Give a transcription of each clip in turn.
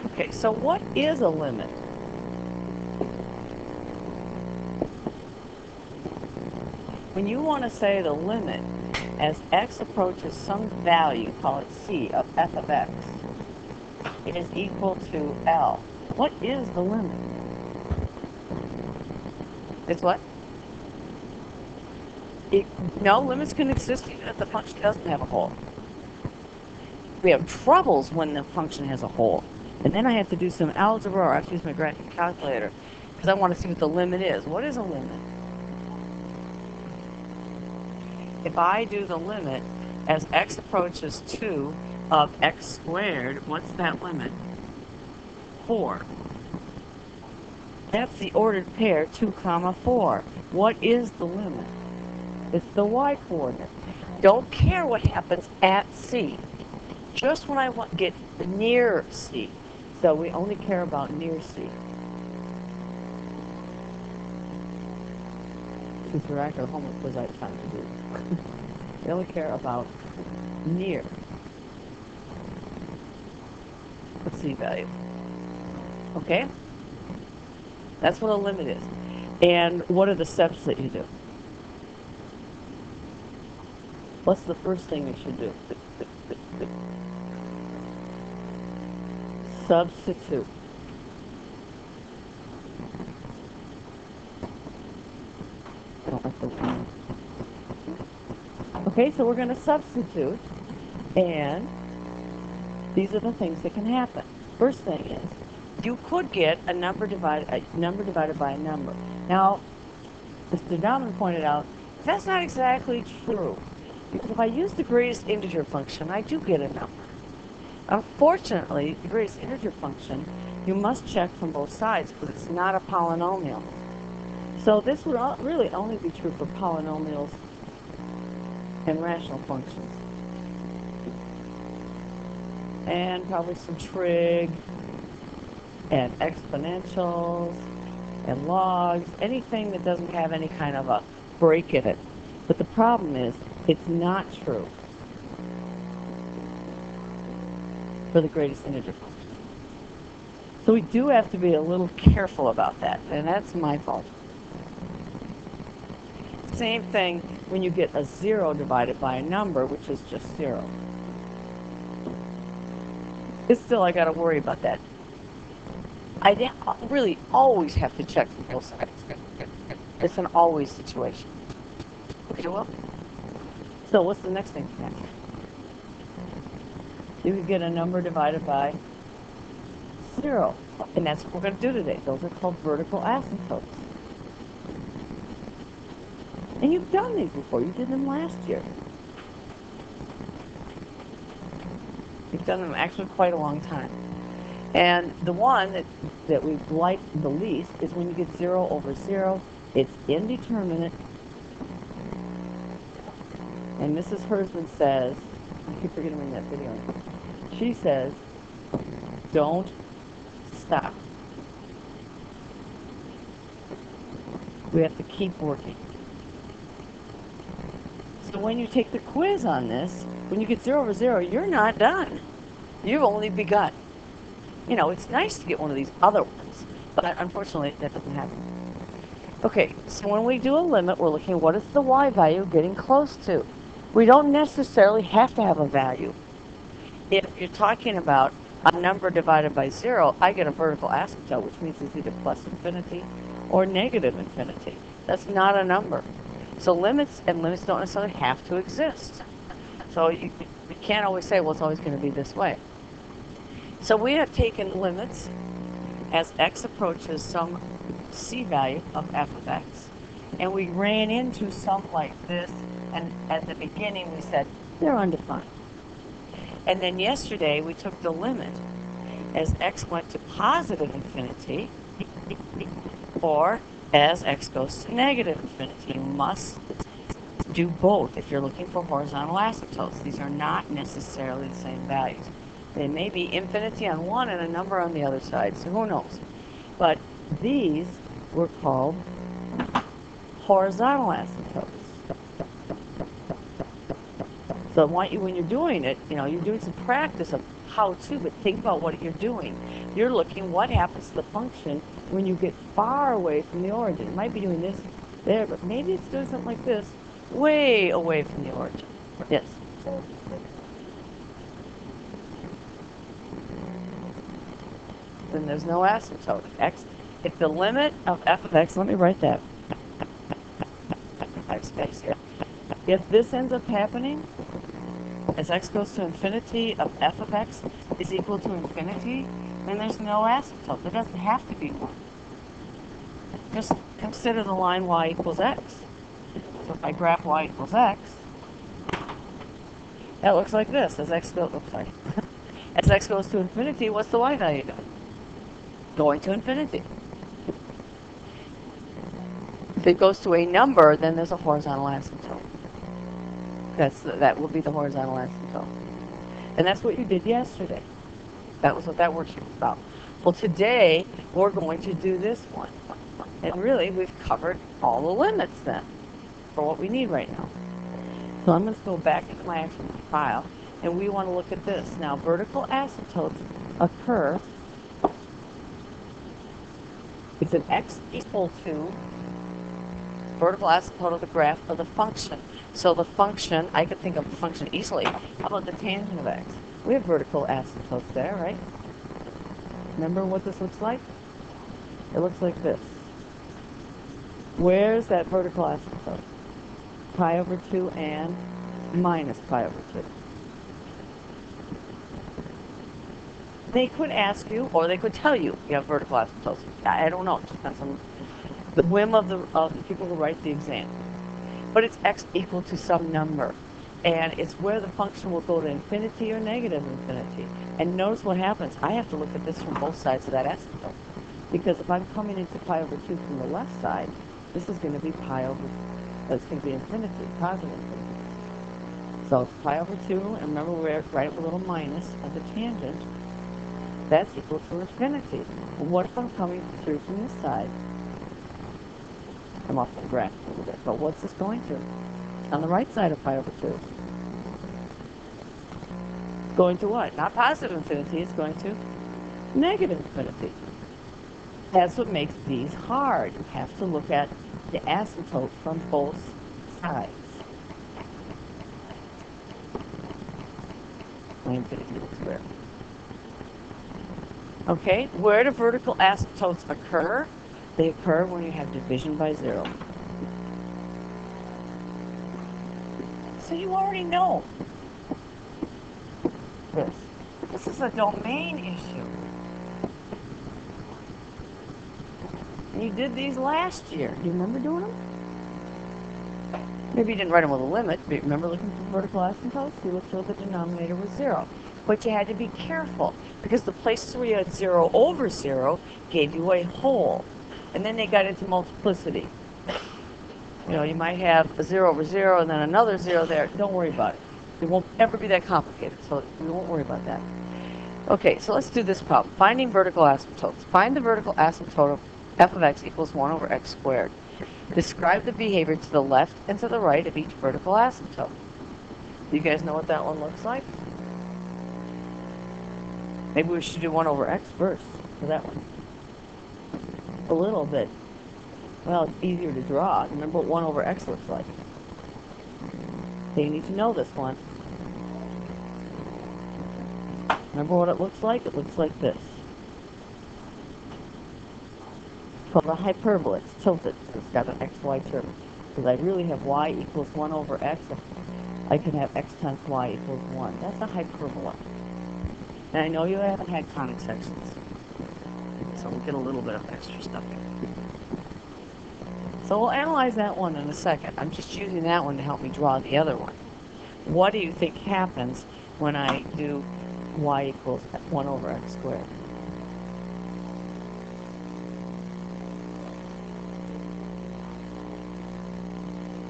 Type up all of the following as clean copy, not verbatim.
Okay, so what is a limit? When you want to say the limit as x approaches some value, call it c, of f of x, it is equal to L. What is the limit? It's what? No, limits can exist even if the function doesn't have a hole. We have troubles when the function has a hole. And then I have to do some algebra, or I have to use my graphing calculator, because I want to see what the limit is. What is a limit? If I do the limit as x approaches 2 of x squared, what's that limit? 4. That's the ordered pair, 2 comma 4. What is the limit? It's the y-coordinate. Don't care what happens at C. Just when I want to get near C. So we only care about near C. Since we're after the homework quiz, I have time to do. We only care about near the C value. Okay? That's what a limit is. And what are the steps that you do? What's the first thing you should do? Substitute. Okay, so we're going to substitute, and these are the things that can happen. First thing is, you could get a number divided by a number. Now, Mr. Dahman pointed out, that's not exactly true. Because if I use the greatest integer function, I do get a number. Unfortunately, the greatest integer function, you must check from both sides because it's not a polynomial. So this would really only be true for polynomials and rational functions. And probably some trig, and exponentials, and logs, anything that doesn't have any kind of a break in it. But the problem is, it's not true for the greatest integer function. So we do have to be a little careful about that, and that's my fault. Same thing when you get a 0 divided by a number, which is just 0. It's still, I got to worry about that. I really always have to check from both sides. It's an always situation. Okay, well, so what's the next thing to happen? You can get a number divided by 0. And that's what we're going to do today. Those are called vertical asymptotes. And you've done these before. You did them last year. You've done them actually quite a long time. And the one that we like the least is when you get 0 over 0. It's indeterminate. And Mrs. Hersman says, I keep forgetting in that video, she says, don't stop. We have to keep working. So when you take the quiz on this, when you get 0 over 0, you're not done. You've only begun. You know, it's nice to get one of these other ones, but unfortunately that doesn't happen. Okay, so when we do a limit, we're looking at what is the y value getting close to. We don't necessarily have to have a value. If you're talking about a number divided by 0, I get a vertical asymptote, which means it's either plus infinity or negative infinity. That's not a number. So limits and limits don't necessarily have to exist. So you can't always say, well, it's always going to be this way. So we have taken limits as x approaches some c value of f of x, and we ran into some like this, and at the beginning we said they're undefined. And then yesterday we took the limit as x went to positive infinity, or as x goes to negative infinity. You must do both if you're looking for horizontal asymptotes. These are not necessarily the same values. They may be infinity on one and a number on the other side, so who knows? But these were called horizontal asymptotes. So I want you, when you're doing it, you know, you're doing some practice of how-to, but think about what you're doing. You're looking what happens to the function when you get far away from the origin. It might be doing this there, but maybe it's doing something like this, way away from the origin. Yes? Then there's no asymptote. If the limit of f of x, let me write that. If this ends up happening, as x goes to infinity of f of x is equal to infinity, then there's no asymptote. There doesn't have to be one. Just consider the line y equals x. So if I graph y equals x, that looks like this. As x goes, oops, sorry. As x goes to infinity, what's the y value doing? Going to infinity. If it goes to a number, then there's a horizontal asymptote. That will be the horizontal asymptote. And that's what you did yesterday. That was what that worksheet was about. Well, today, we're going to do this one. And really, we've covered all the limits then for what we need right now. So I'm going to go back into my actual file, and we want to look at this. Now, vertical asymptotes occur if an x equal to vertical asymptote of the graph of the function. So the function, I could think of the function easily. How about the tangent of x? We have vertical asymptotes there, right? Remember what this looks like? It looks like this. Where's that vertical asymptote? Pi over 2 and minus pi over 2. They could ask you, or they could tell you have vertical asymptotes. I don't know. It depends on the whim of the people who write the exam. But it's x equal to some number. And it's where the function will go to infinity or negative infinity. And notice what happens. I have to look at this from both sides of that asymptote. Because if I'm coming into pi over 2 from the left side, this is going to be pi over, it's going to be infinity, positive infinity. So it's pi over 2, and remember we write a little minus of the tangent. That's equal to infinity. And what if I'm coming through from this side? I'm off the graph a little bit, but what's this going to? On the right side of pi over 2. Going to what? Not positive infinity, it's going to negative infinity. That's what makes these hard. You have to look at the asymptote from both sides. Infinity is where. Okay, where do vertical asymptotes occur? They occur when you have division by 0. So you already know this. This is a domain issue. And you did these last year. Do you remember doing them? Maybe you didn't write them with a limit, but remember looking for vertical asymptotes? You looked for the denominator was 0. But you had to be careful, because the places where you had 0 over 0 gave you a whole. And then they got into multiplicity. You know, you might have a 0 over 0 and then another 0 there. Don't worry about it. It won't ever be that complicated, so we won't worry about that. Okay, so let's do this problem. Finding vertical asymptotes. Find the vertical asymptote of f of x equals 1 over x squared. Describe the behavior to the left and to the right of each vertical asymptote. Do you guys know what that one looks like? Maybe we should do 1 over x first for that one. A little bit. Well, it's easier to draw. Remember what 1 over x looks like. So you need to know this one. Remember what it looks like? It looks like this. It's called a hyperbola. It's tilted. It's got an xy term. Because I really have y equals 1 over x. I can have x times y equals 1. That's a hyperbola. And I know you haven't had conic sections. So we'll get a little bit of extra stuff here. So we'll analyze that one in a second. I'm just using that one to help me draw the other one. What do you think happens when I do y equals 1 over x squared?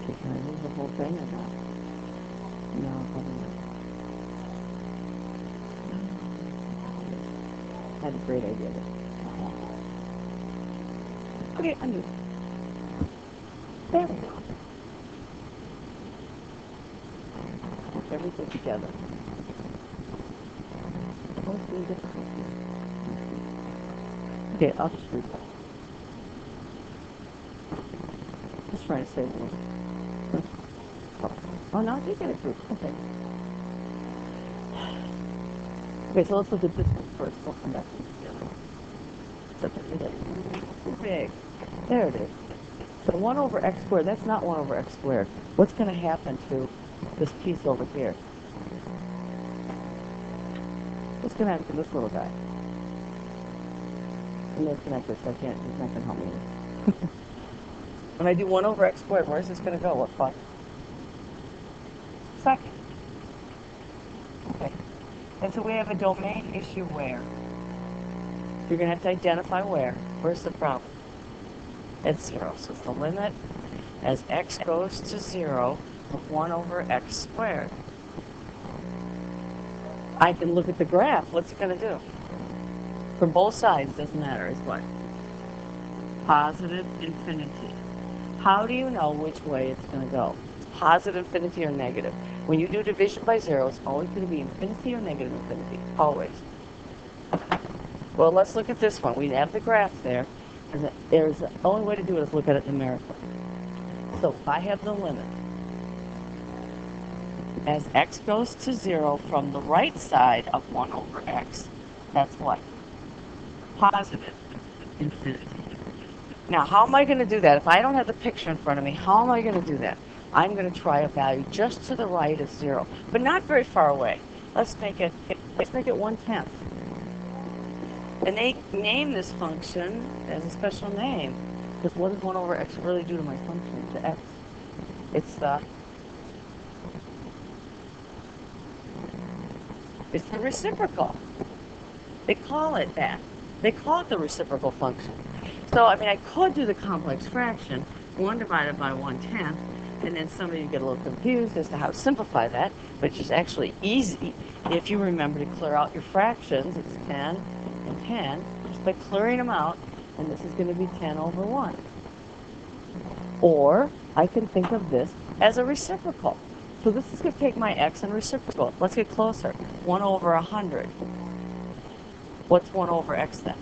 Can I move the whole thing or not? No, probably not. I had a great idea there. Okay, undo. There we go. Put everything together. any difficulty. Okay, I'll just read that. Just trying to save me. Oh, no, I did get a group. Okay. Okay, so let's look at this one first. We'll come back to the other. Too big. There it is. So 1 over x squared, that's not 1 over x squared. What's going to happen to this piece over here? What's going to happen to this little guy? I'm going to connect this, so I can't, it's not going to help me. When I do 1 over x squared, where's this going to go? What fuck? Second. Okay. And so we have a domain issue where? You're going to have to identify where. Where's the problem? At 0. So it's the limit as x goes to 0 of 1 over x squared. I can look at the graph. What's it going to do? For both sides, doesn't matter, is what? Positive infinity. How do you know which way it's going to go? Positive infinity or negative? When you do division by 0, it's always going to be infinity or negative infinity. Always. Well, let's look at this one. We have the graph there. And there's the only way to do it is look at it numerically. So if I have the limit as x goes to 0 from the right side of 1 over x, that's what? Positive infinity. Now, how am I going to do that? If I don't have the picture in front of me, how am I going to do that? I'm going to try a value just to the right of 0, but not very far away. Let's make it 1/10. And they name this function as a special name, because what does 1 over x really do to my function, to x? It's the reciprocal. They call it that. They call it the reciprocal function. So, I mean, I could do the complex fraction, 1 divided by 1/10, and then somebody would get a little confused as to how to simplify that, which is actually easy if you remember to clear out your fractions. It's 10 and 10, just by clearing them out, and this is going to be 10 over 1. Or I can think of this as a reciprocal. So this is going to take my x and reciprocal. Let's get closer. 1 over 100. What's 1 over x then?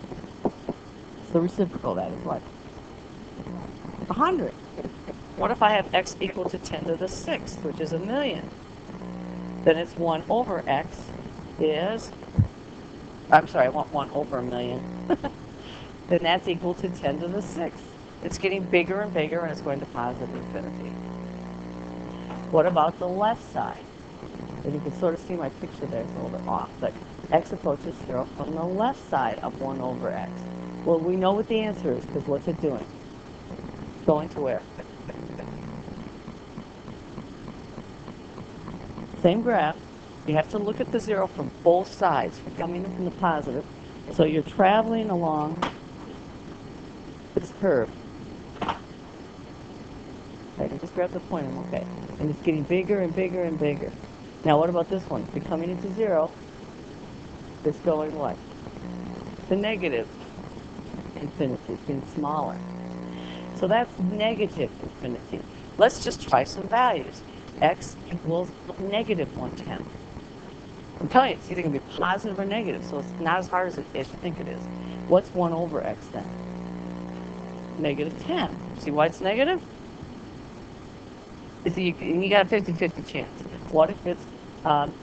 It's the reciprocal, that is what? 100. What if I have x equal to 10 to the 6th, which is 1,000,000? Then it's 1 over x is, I'm sorry, I want 1 over 1,000,000. Then that's equal to 10 to the 6th. It's getting bigger and bigger, and it's going to positive infinity. What about the left side? And you can sort of see my picture there, it's a little bit off, but x approaches 0 from the left side of 1 over x. Well, we know what the answer is, because what's it doing? Going to where? Same graph. You have to look at the 0 from both sides, coming from the positive. So you're traveling along this curve. Okay, just grab the point, I'm okay. And it's getting bigger and bigger and bigger. Now what about this one? If you're coming into 0, it's going what? The negative infinity. It's getting smaller. So that's negative infinity. Let's just try some values. X equals negative 1/10. I'm telling you, it's either going to be positive or negative, so it's not as hard as you think it is. What's 1 over x then? Negative 10. See why it's negative? You got a 50-50 chance. What if it's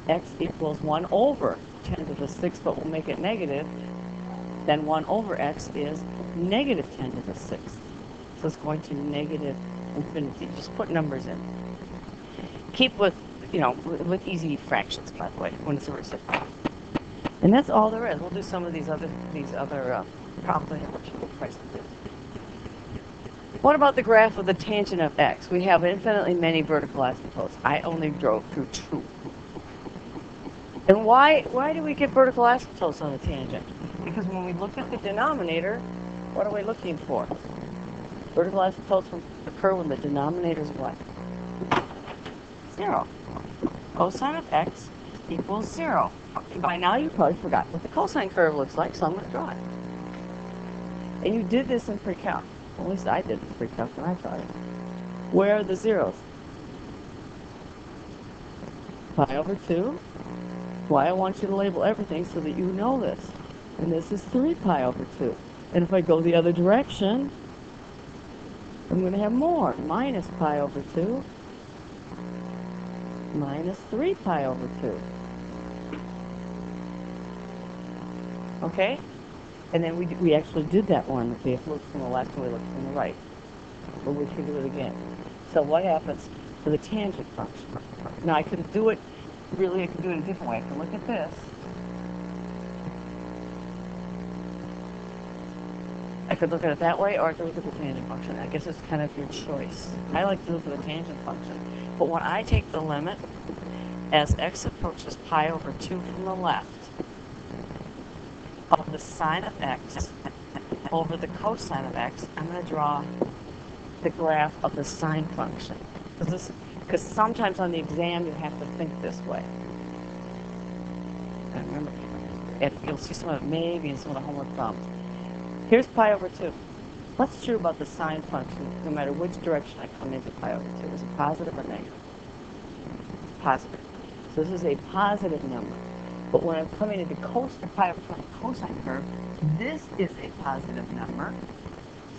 x equals 1 over 10 to the 6th, but we'll make it negative? Then 1 over x is negative 10 to the 6th. So it's going to negative infinity. Just put numbers in. Keep with, with easy fractions, by the way, when it's a reciprocal. And that's all there is. We'll do some of these other problems later, which we'll try some do. What about the graph of the tangent of x? We have infinitely many vertical asymptotes. I only drove through 2. And why do we get vertical asymptotes on the tangent? Because when we look at the denominator, what are we looking for? Vertical asymptotes occur when the denominator is what? 0. Cosine of x equals 0. By now you probably forgot what the cosine curve looks like, so I'm going to draw it. And you did this in pre-calc. At least I did in pre-calc when I tried it. Where are the zeros? Pi over 2. why I want you to label everything so that you know this. And this is 3 pi over 2. And if I go the other direction, I'm going to have more. Minus pi over 2 minus 3 pi over 2. Okay? And then we actually did that one. We looked from the left and we looked from the right. But we can do it again. So what happens to the tangent function? Now I could do it, really I could do it a different way. I can look at this. I could look at it that way, or I could look at the tangent function. I guess it's kind of your choice. I like to look at the tangent function. But when I take the limit, as x approaches pi over 2 from the left, of the sine of x over the cosine of x, I'm going to draw the graph of the sine function. Because sometimes on the exam you have to think this way. I remember, and you'll see some of it maybe in some of the homework problems. Here's pi over 2. What's true about the sine function, no matter which direction I come into pi over 2? Is it positive or negative? Positive. So this is a positive number. But when I'm coming into pi over 2 cosine curve, this is a positive number.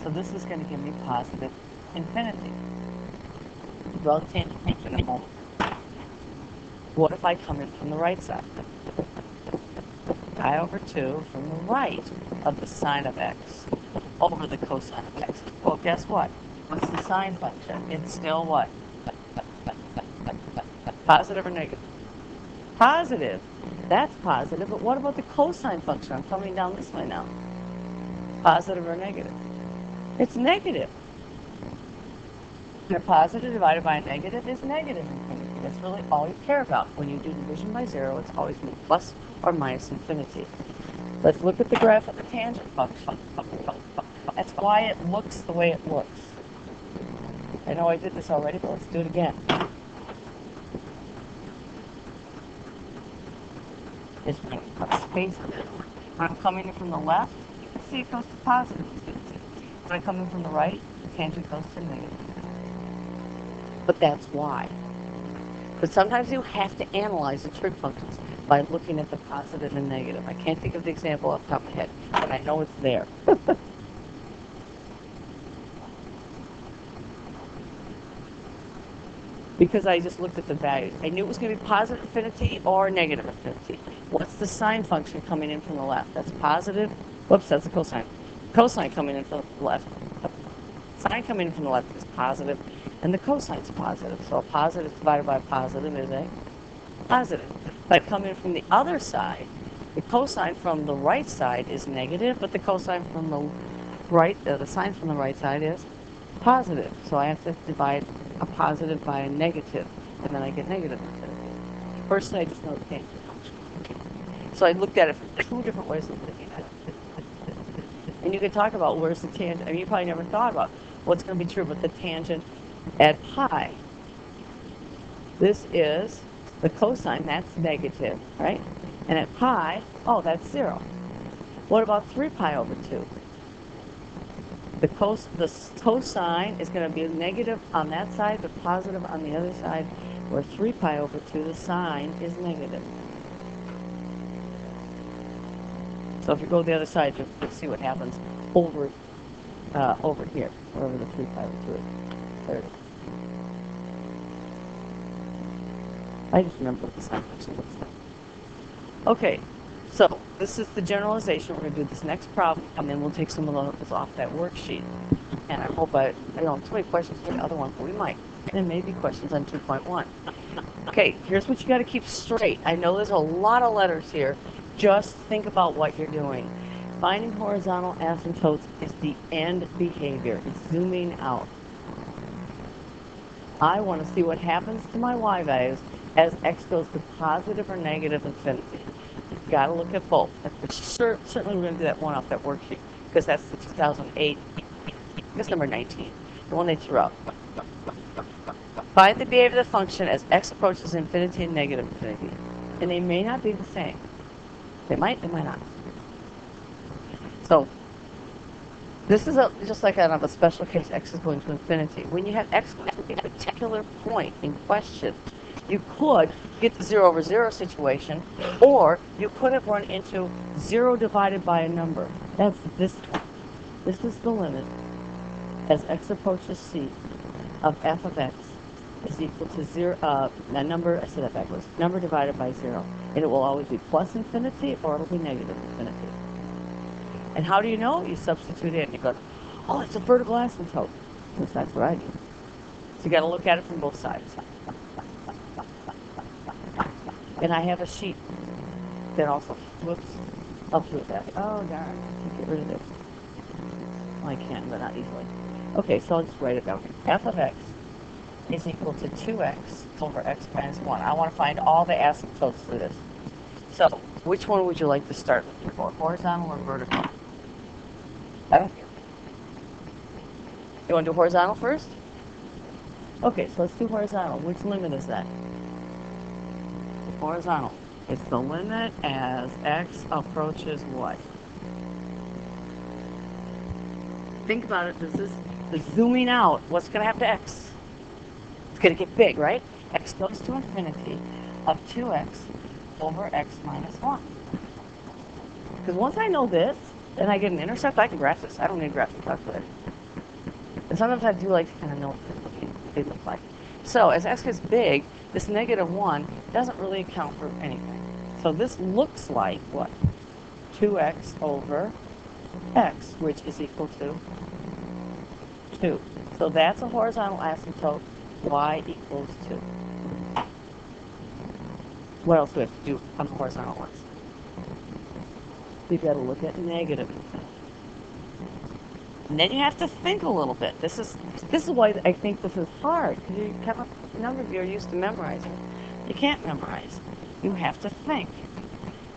So this is going to give me positive infinity. Well, tangent function. What if I come in from the right side? Pi over 2 from the right of the sine of x over the cosine of x. Well, guess what? What's the sine function? It's still what? Positive or negative? Positive. That's positive, but what about the cosine function? I'm coming down this way now. Positive or negative? It's negative. A positive divided by a negative is negative infinity. That's really all you care about. When you do division by 0, it's always plus or minus infinity. Let's look at the graph of the tangent function. That's why it looks the way it looks. I know I did this already, but let's do it again. Just put space in it. When I'm coming in from the left, you can see it goes to positive infinity. When I come in from the right, the tangent goes to negative. But that's why. But sometimes you have to analyze the trig functions by looking at the positive and negative. I can't think of the example off the top of my head, but I know it's there. Because I just looked at the values. I knew it was going to be positive infinity or negative infinity. What's the sine function coming in from the left? That's positive. Whoops, that's the cosine. Cosine coming in from the left. Sine coming in from the left is positive, and the cosine is positive. So a positive divided by a positive is a positive. If I come in from the other side, the cosine from the right side is negative, but the cosine from the right, the sine from the right side is positive. So I have to divide a positive by a negative, and then I get negative infinity. First, I just know the tangent function. So I looked at it from 2 different ways of looking at it. And you could talk about where's the tangent. I mean, you probably never thought about what's going to be true with the tangent at pi. This is the cosine, that's negative, right? And at pi, oh, that's 0. What about 3 pi over 2? The cosine is going to be negative on that side, but positive on the other side, where 3 pi over 2, the sine is negative. So if you go to the other side, you'll see what happens over here, wherever the 3 pi over 2 is. There it is. I just remember what the sine function looks like. Okay, so this is the generalization. We're going to do this next problem, and then we'll take some of those off that worksheet. And I hope I don't have too many questions for the other one, but we might. And maybe questions on 2.1. Okay, here's what you got to keep straight. I know there's a lot of letters here. Just think about what you're doing. Finding horizontal asymptotes is the end behavior. It's zooming out. I want to see what happens to my y values as x goes to positive or negative infinity. You've got to look at both. Certainly we're going to do that one off that worksheet, because that's the 2008, that's number 19, the one they threw out. Find the behavior of the function as x approaches infinity and negative infinity. And they may not be the same. They might not. So this is just like out of a special case, x is going to infinity. When you have x going to a particular point in question, You could get the 0 over 0 situation, or you could have run into 0 divided by a number. That's this one. This is the limit as x approaches c of f of x is equal to 0, a number, I said that backwards, number divided by 0. And it will always be plus infinity or it'll be negative infinity. And how do you know? You substitute in. You go, oh, it's a vertical asymptote. Because that's what I do. So you got to look at it from both sides. And I have a sheet that also, whoops, I'll flip that. Oh, darn, get rid of this. Well, I can, but not easily. Okay, so I'll just write it down. F of x is equal to 2x over x minus 1. I want to find all the asymptotes for this. So, which one would you like to start with before? Horizontal or vertical? I don't care. You want to do horizontal first? Okay, so let's do horizontal. Which limit is that? Horizontal. It's the limit as x approaches what? Think about it. This is the zooming out. What's going to happen to x? It's going to get big, right? X goes to infinity of 2x over x minus 1. Because once I know this, and I get an intercept, I can graph this. I don't need a graphic calculator. And sometimes I do like to kind of know what they look like. So as x gets big, this negative 1 doesn't really account for anything. So this looks like what? 2x over x, which is equal to 2. So that's a horizontal asymptote, y equals 2. What else do we have to do on the horizontal ones? We've got to look at negative. And then you have to think a little bit. This is why I think this is hard, because you have a number of you are used to memorizing. You can't memorize. You have to think.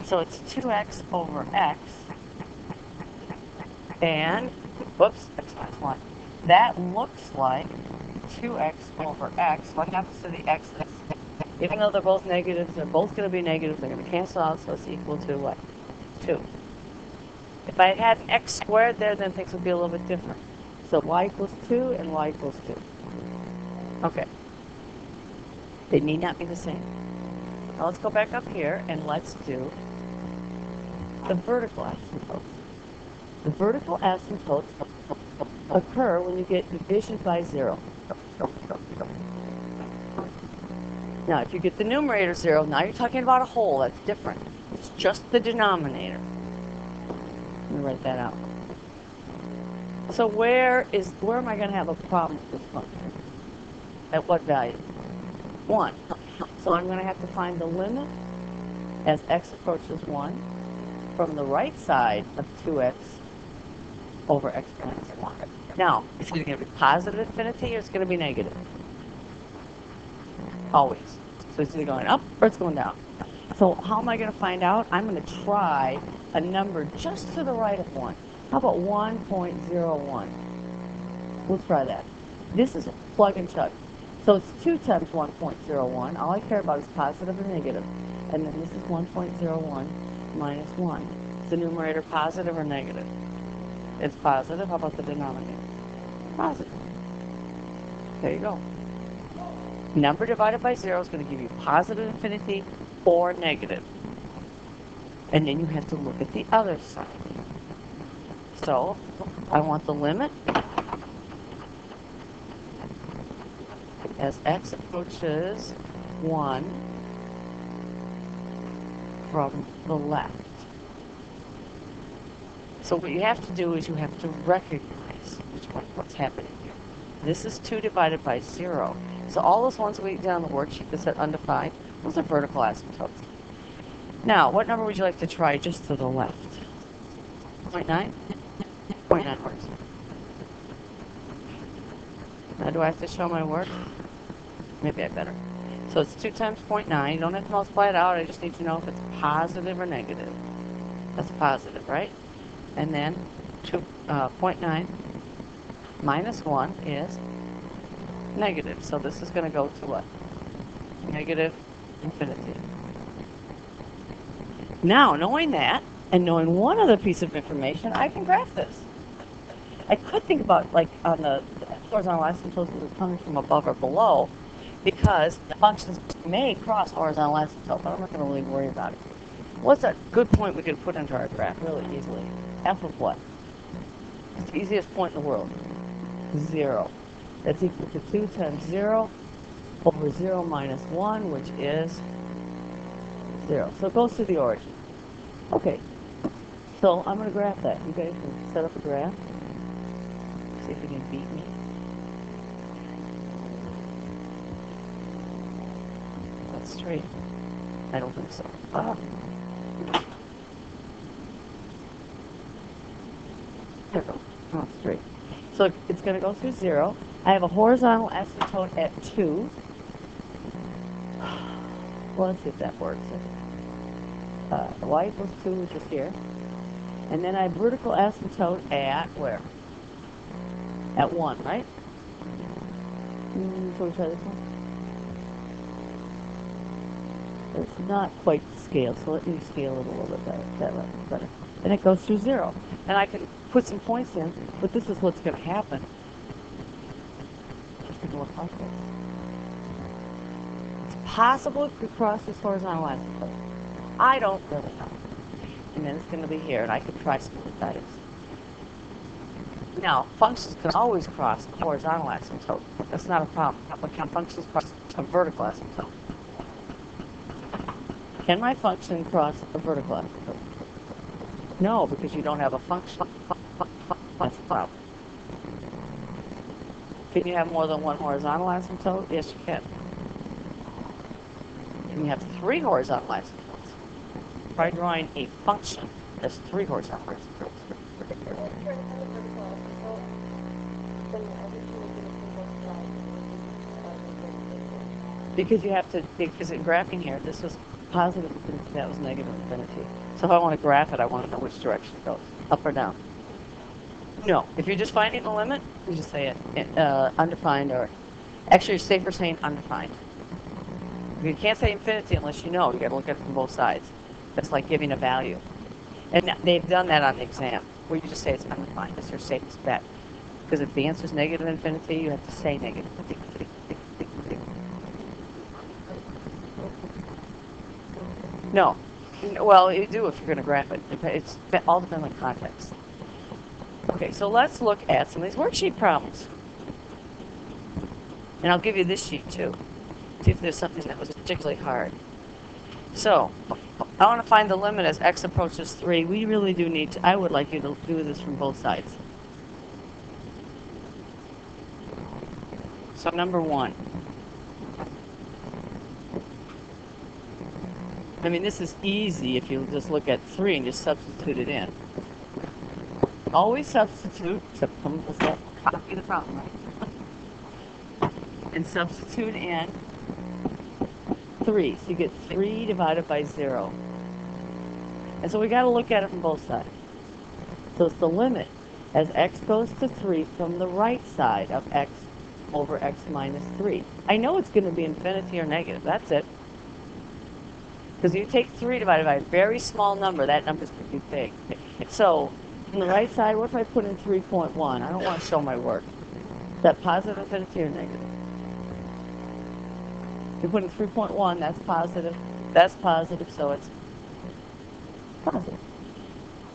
So it's 2x over x, and, whoops, x minus 1. That looks like 2x over x. What happens to the x? Even though they're both negatives, they're both going to be negatives. They're going to cancel out, so it's equal to what? 2. If I had an x squared there, then things would be a little bit different. So y equals 2 and y equals 2. Okay. They need not be the same. Now let's go back up here and let's do the vertical asymptotes. The vertical asymptotes occur when you get division by 0. Now, if you get the numerator 0, now you're talking about a whole. That's different. It's just the denominator. Let me write that out. So where am I going to have a problem with this function? At what value? 1. So I'm going to have to find the limit as x approaches 1 from the right side of 2x over x minus 1. Now, it's either going to be positive infinity or it's going to be negative. Always. So it's either going up or it's going down. So how am I going to find out? I'm going to try a number just to the right of 1. How about 1.01? We'll try that. This is plug and chug. So it's 2 times 1.01. All I care about is positive or negative. And then this is 1.01 minus 1. Is the numerator positive or negative? It's positive. How about the denominator? Positive. There you go. Number divided by 0 is going to give you positive infinity or negative. And then you have to look at the other side. So I want the limit as x approaches 1 from the left. So what you have to do is you have to recognize what's happening here. This is 2 divided by 0. So all those ones we did on the worksheet that said undefined, those are vertical asymptotes. Now, what number would you like to try just to the left? 0.9? 0.9 works. Now, do I have to show my work? Maybe I better. So it's 2 times 0.9. You don't have to multiply it out. I just need to know if it's positive or negative. That's positive, right? And then 0.9 minus 1 is negative. So this is going to go to what? Negative infinity. Now, knowing that, and knowing one other piece of information, I can graph this. I could think about, like, on the horizontal asymptotes that are coming from above or below, because the functions may cross horizontal asymptote, but I'm not going to really worry about it. What's a good point we could put into our graph really easily? F of what? It's the easiest point in the world. 0. That's equal to 2 times 0 over 0 minus 1, which is 0. So it goes to the origin. Okay, so I'm going to graph that. You guys can set up a graph. See if you can beat me. That's straight. I don't think so. There we go. Oh, straight. So it's going to go through 0. I have a horizontal asymptote at 2. Well, let's see if that works. Y equals 2, which is here. And then I have vertical asymptote at where? At 1, right? So we try this one. It's not quite scaled, so let me scale it a little bit better. That way, better. And it goes through 0. And I can put some points in, but this is what's going to happen. It's going to look like this. It's possible it could cross this horizontal asymptote. I don't really know. And then it's going to be here, and I could try some values. Now, functions can always cross a horizontal asymptote. That's not a problem. But can functions cross a vertical asymptote? Can my function cross a vertical asymptote? No, because you don't have a function. That's the problem. Can you have more than one horizontal asymptote? Yes, you can. Can you have 3 horizontal asymptotes? By drawing a function, there's 3 horizontal asymptotes. Because you have to, because in graphing here, this was positive infinity, that was negative infinity. So if I want to graph it, I want to know which direction it goes, up or down. No, if you're just finding the limit, you just say it undefined, or actually you're safer saying undefined. You can't say infinity unless you know. You got to look at it from both sides. That's like giving a value. And they've done that on the exam, where you just say it's undefined. That's your safest bet. Because if the answer is negative infinity, you have to say negative infinity. No. Well, you do if you're going to graph it. It's all depends on context. Okay, so let's look at some of these worksheet problems. And I'll give you this sheet too. See if there's something that was particularly hard. So, I want to find the limit as x approaches 3. We really do need to, I would like you to do this from both sides. So number 1. I mean, this is easy if you just look at 3 and just substitute it in. Always substitute, except copy the problem, right? And substitute in 3. So you get 3 divided by 0. And so we got to look at it from both sides. So it's the limit as x goes to 3 from the right side of x over x minus 3. I know it's going to be infinity or negative. That's it. Because you take 3 divided by a very small number, that number's going to be big. So, on the right side, what if I put in 3.1? I don't want to show my work. Is that positive infinity or negative? If you put in 3.1, that's positive, so it's positive.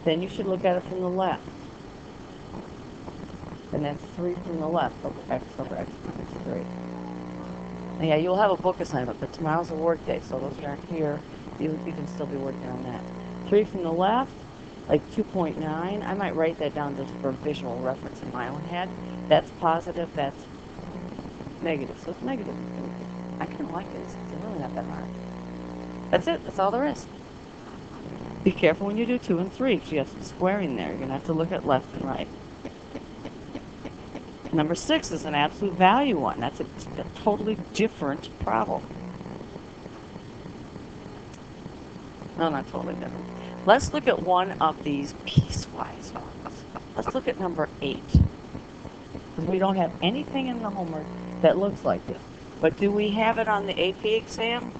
Then you should look at it from the left. And that's 3 from the left over x minus 3. And yeah, you'll have a book assignment, but tomorrow's a work day, so those who aren't here, you can still be working on that. 3 from the left, like 2.9. I might write that down just for visual reference in my own head. That's positive, that's negative. So it's negative. I kind of like this. It's really not that hard. That's it. That's all there is. Be careful when you do 2 and 3, because you have some squaring there. You're going to have to look at left and right. Number 6 is an absolute value one. That's a totally different problem. No, not totally different. Let's look at one of these piecewise. Let's look at number 8. Because we don't have anything in the homework that looks like this. But do we have it on the AP exam?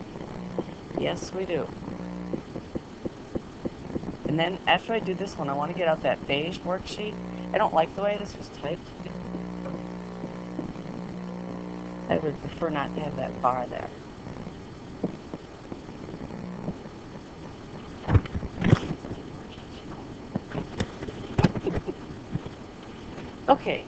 Yes, we do. And then after I do this one, I want to get out that beige worksheet. I don't like the way this was typed. I would prefer not to have that bar there. Okay,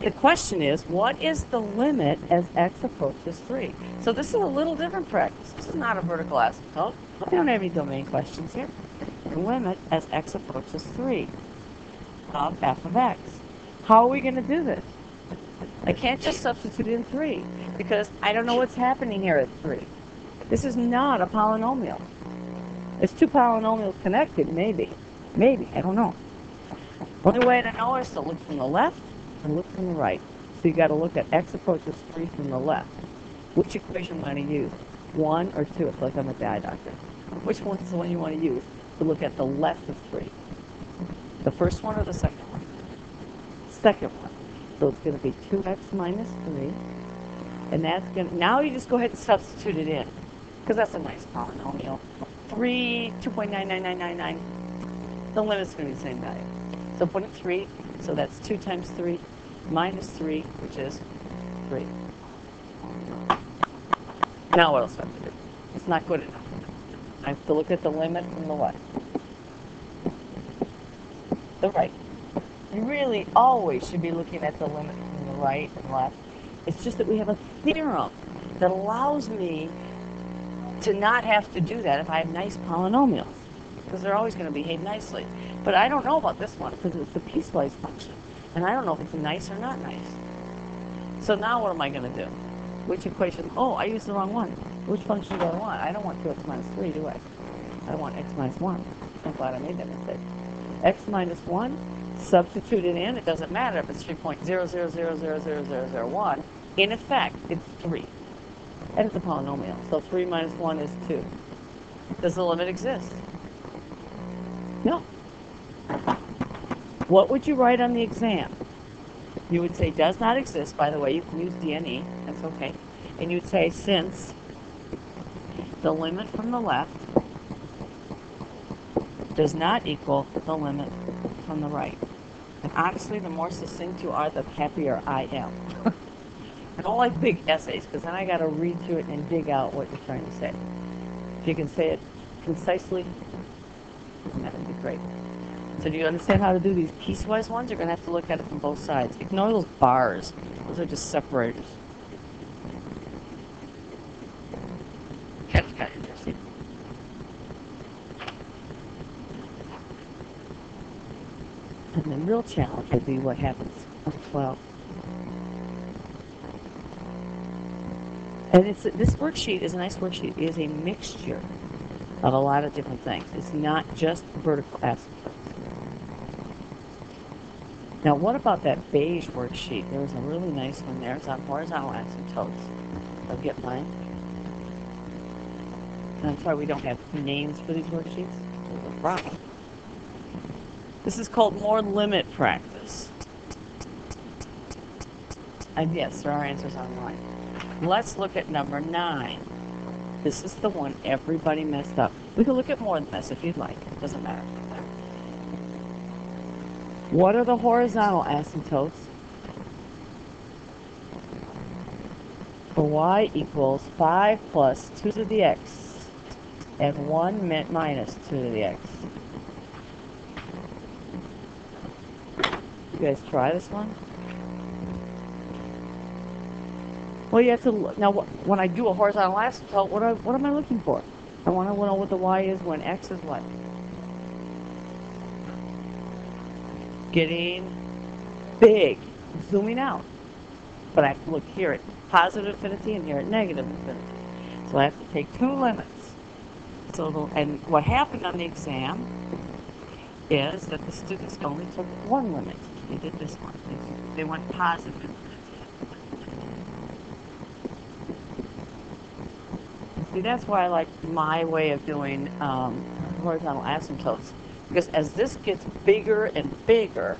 the question is, what is the limit as x approaches 3? So this is a little different practice. This is not a vertical asymptote. We don't have any domain questions here. The limit as x approaches 3 of f of x. How are we going to do this? I can't just substitute in 3 because I don't know what's happening here at 3. This is not a polynomial. It's two polynomials connected, maybe. Maybe, I don't know. Only way to know is to look from the left and look from the right. So you got to look at x approaches 3 from the left. Which equation am I going to use? 1 or 2? It's like I'm a eye doctor. Which one is the one you want to use to look at the left of 3? The first one or the second one? Second one. So it's going to be 2x minus 3. And that's going to, now you just go ahead and substitute it in. Because that's a nice polynomial. 3, 2.99999. The limit's going to be the same value. So put in 3, so that's 2 times 3 minus 3, which is 3. Now what else do I have to do? It's not good enough. I have to look at the limit from the what? The right. You really always should be looking at the limit from the right and left. It's just that we have a theorem that allows me to not have to do that if I have nice polynomials, because they're always going to behave nicely. But I don't know about this one because it's a piecewise function, and I don't know if it's nice or not nice. So now what am I going to do? Which equation? Oh, I used the wrong one. Which function do I want? I don't want 2x minus 3, do I? I want x minus 1. I'm glad I made that mistake. X minus 1, substitute it in. It doesn't matter if it's 3.000000001. In effect, it's 3. And it's a polynomial. So 3 minus 1 is 2. Does the limit exist? No. What would you write on the exam? You would say does not exist. By the way, you can use DNE. That's okay. And you'd say since the limit from the left does not equal the limit from the right. And honestly, the more succinct you are, the happier I am. I don't like big essays because then I got to read through it and dig out what you're trying to say. If you can say it concisely, that would be great. So do you understand how to do these piecewise ones? You're going to have to look at it from both sides. Ignore those bars. Those are just separators. That's kind of interesting. And the real challenge would be what happens on 12. And this worksheet is a nice worksheet. It is a mixture of a lot of different things. It's not just vertical asymptotes. Now, what about that beige worksheet? There was a really nice one there. It's on horizontal asymptotes. I'll get mine. And I'm sorry we don't have names for these worksheets. There's a problem. This is called more limit practice. And yes, there are answers online. Let's look at number 9. This is the one everybody messed up. We can look at more than this if you'd like. It doesn't matter. What are the horizontal asymptotes for y equals 5 plus 2 to the x and 1 minus 2 to the x? You guys try this one? Well, you have to look. Now, when I do a horizontal asymptote, what am I looking for? I want to know what the y is when x is what? Getting big, zooming out. But I have to look here at positive infinity and here at negative infinity. So I have to take two limits. So, and what happened on the exam is that the students only took one limit. They did this one. They went positive infinity. See, that's why I like my way of doing horizontal asymptotes. Because as this gets bigger and bigger,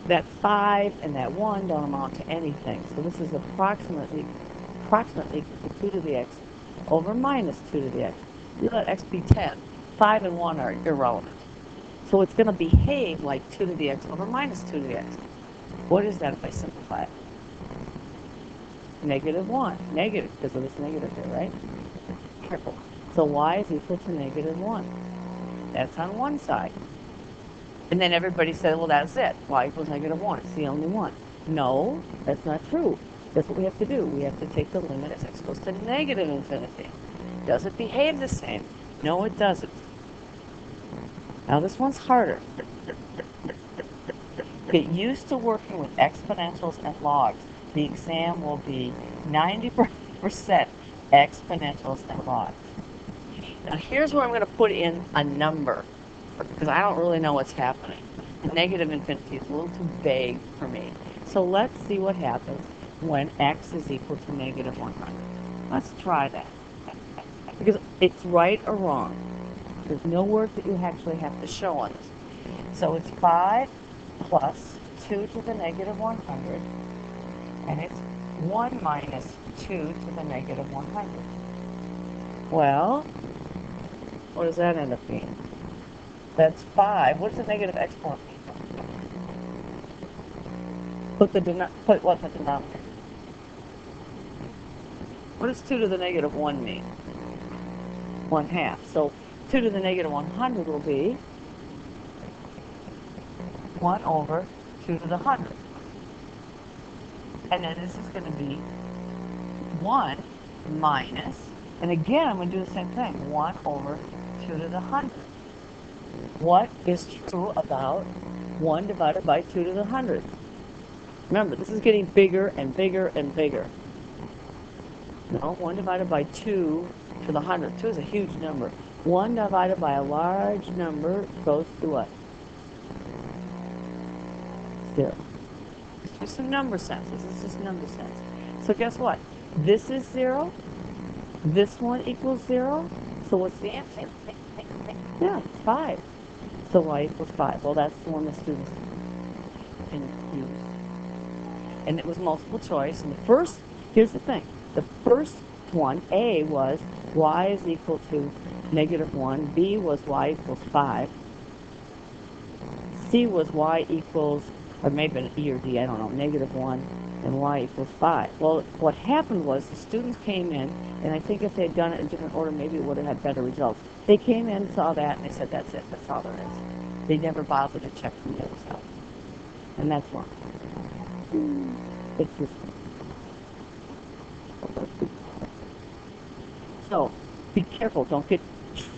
that 5 and that 1 don't amount to anything. So this is approximately 2 to the x over minus 2 to the x. You let x be 10. 5 and 1 are irrelevant. So it's going to behave like 2 to the x over minus 2 to the x. What is that if I simplify it? negative 1. Negative, because of this negative here, right? Careful. So y is equal to negative 1. That's on one side. And then everybody said, well, that's it. Y equals negative 1. It's the only one. No, that's not true. That's what we have to do. We have to take the limit as x goes to negative infinity. Does it behave the same? No, it doesn't. Now this one's harder. Get used to working with exponentials and logs. The exam will be 90% exponentials and logs. Now here's where I'm going to put in a number, because I don't really know what's happening. Negative infinity is a little too vague for me. So let's see what happens when x is equal to negative 100. Let's try that. Because it's right or wrong. There's no work that you actually have to show on this. So it's 5 plus 2 to the negative 100, and it's 1 minus 2 to the negative 100. Well, what does that end up being? That's 5. What does the negative exponent mean? Put what in the denominator? What does 2 to the negative 1 mean? 1/2. So 2 to the negative 100 will be 1 over 2 to the 100. And then this is going to be 1 minus, and again I'm going to do the same thing, 1 over 2 to the 100. What is true about 1 divided by 2 to the 100? Remember, this is getting bigger and bigger and bigger. No, 1 divided by 2 to the 100. 2 is a huge number. 1 divided by a large number goes to what? 0. Let's do some number sense. This is just number sense. So guess what? This is 0. This one equals 0. So what's the answer? Yeah, it's 5. So y equals 5. Well, that's the one the students can use. And it was multiple choice. And the first, here's the thing. The first one, A, was y is equal to negative 1. B was y equals 5. C was y equals, or maybe an E or D, I don't know, negative 1, and y equals 5. Well, what happened was the students came in, and I think if they had done it in a different order, maybe it would have had better results. They came in, saw that, and they said, that's it, that's all there is. They never bothered to check from the other side. And that's wrong. It's just... So, be careful, don't get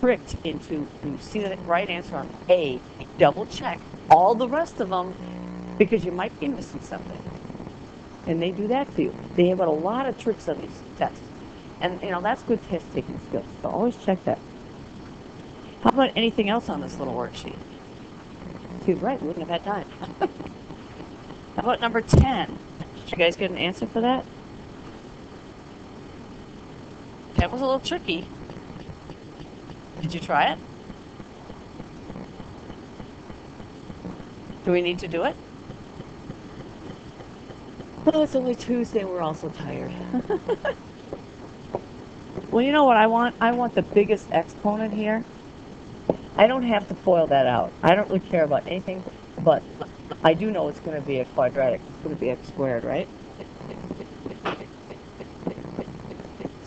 tricked into, when you see the right answer on A, double check all the rest of them, because you might be missing something. And they do that to you. They have a lot of tricks on these tests. And, you know, that's good test-taking skills, so always check that. How about anything else on this little worksheet? You're right, we wouldn't have had time. How about number 10? Did you guys get an answer for that? That was a little tricky. Did you try it? Do we need to do it? Well, it's only Tuesday, we're all so tired. Well, you know what I want? I want the biggest exponent here. I don't have to FOIL that out. I don't really care about anything, but I do know it's going to be a quadratic. It's going to be x squared, right?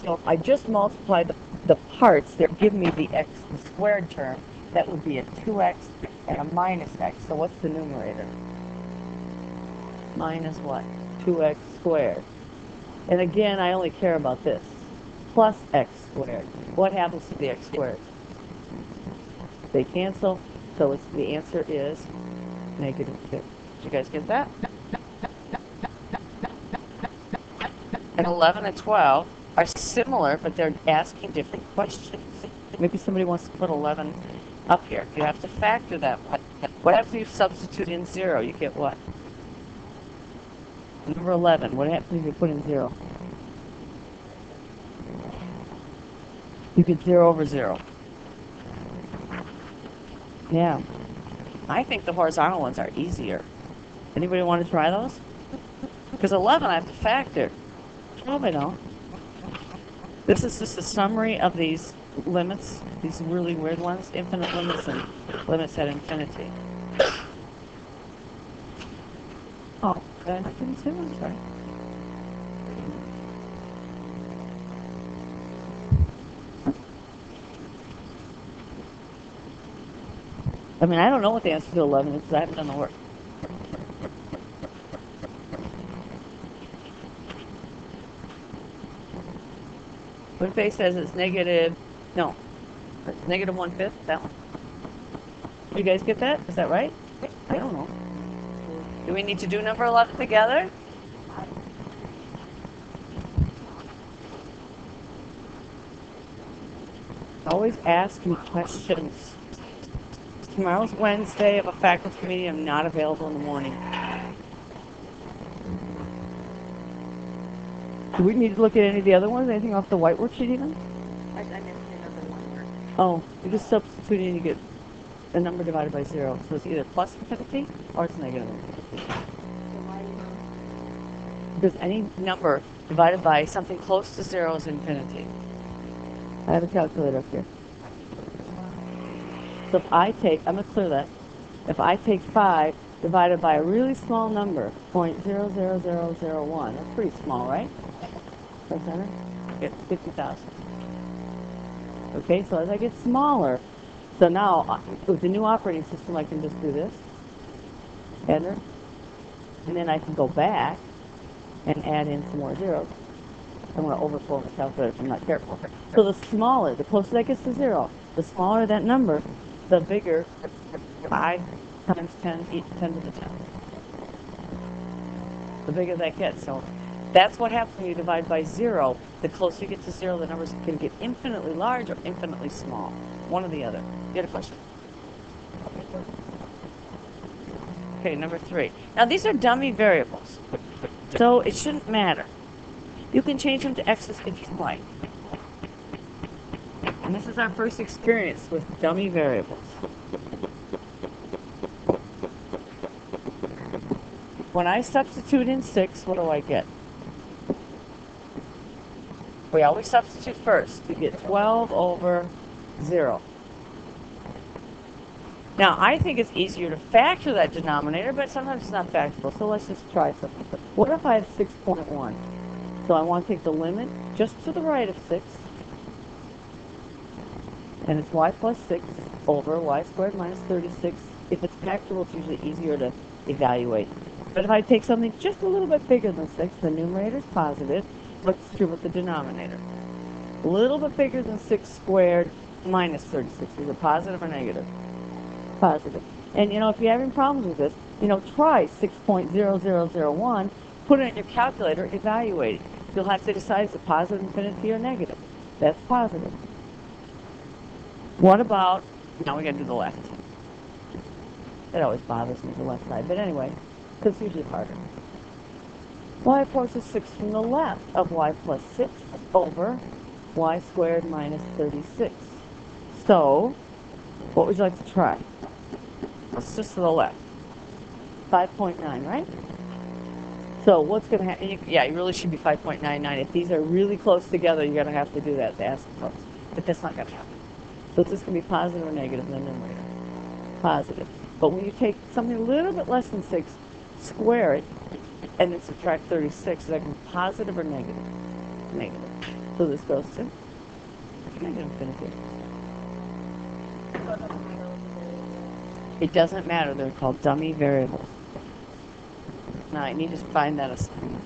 So if I just multiply the parts, they're giving me the squared term. That would be a 2x and a minus x. So what's the numerator? Minus what? 2x squared. And again, I only care about this. Plus x squared. What happens to the x squared? They cancel, so the answer is negative 2. Did you guys get that? And 11 and 12 are similar, but they're asking different questions. Maybe somebody wants to put 11 up here. You have to factor that. What happens if you substitute in 0? You get what? Number 11. What happens if you put in 0? You get 0 over 0. Yeah. I think the horizontal ones are easier. Anybody want to try those? Because 11 I have to factor. 12 I don't. This is just a summary of these limits, these really weird ones, infinite limits and limits at infinity. Oh, did I not do 2? I'm sorry. I mean, I don't know what the answer to 11 is because I haven't done the work. What if A says it's negative, no, it's negative 1/5, that one. You guys get that? Is that right? I don't know. Do we need to do number 11 together? Always ask me questions. Tomorrow's Wednesday. I have a faculty meeting. I'm not available in the morning. Do we need to look at any of the other ones? Anything off the white worksheet even? I didn't see another one. Oh, you just substitute in, you get a number divided by 0. So it's either plus infinity or it's negative infinity. Because any number divided by something close to 0 is infinity. I have a calculator up here. So if I take, I'm going to clear that. If I take 5 divided by a really small number, 0.00001, that's pretty small, right? Press enter, get 50,000. Okay, so as I get smaller, so now with the new operating system, I can just do this, enter, and then I can go back and add in some more zeros. I'm going to overflow the calculator if I'm not careful. So the smaller, the closer that gets to 0, the smaller that number, the bigger 5 times 10, 10 to the 10. The bigger that gets. So that's what happens when you divide by 0. The closer you get to 0, the numbers can get infinitely large or infinitely small. One or the other. You had a question? Okay, number 3. Now these are dummy variables. So it shouldn't matter. You can change them to x's if you like. And this is our first experience with dummy variables. When I substitute in 6, what do I get? We always substitute first. You get 12 over 0. Now, I think it's easier to factor that denominator, but sometimes it's not factorable. So let's just try something. What if I have 6.1? So I want to take the limit just to the right of 6. And it's y plus 6 over y squared minus 36. If it's factorable, it's usually easier to evaluate. But if I take something just a little bit bigger than 6, the numerator is positive. What's true with the denominator? A little bit bigger than 6 squared minus 36. Is it positive or negative? Positive. And, you know, if you're having problems with this, you know, try 6.0001, put it in your calculator, evaluate it. You'll have to decide if it's a positive infinity or negative. That's positive. What about, now we got to do the left. That always bothers me, the left side. But anyway, because it's usually harder. Y approaches 6 from the left of y plus 6 over y squared minus 36. So, what would you like to try? It's just to the left. 5.9, right? So what's going to happen? Yeah, you really should be 5.99. If these are really close together, you're going to have to do that, the asymptotes. But that's not going to happen. So it's just going to be positive or negative in the numerator. Positive. But when you take something a little bit less than 6, square it, and then subtract 36, is that going to be positive or negative? Negative. So this goes to negative infinity. It doesn't matter. They're called dummy variables. Now I need to find that assignment.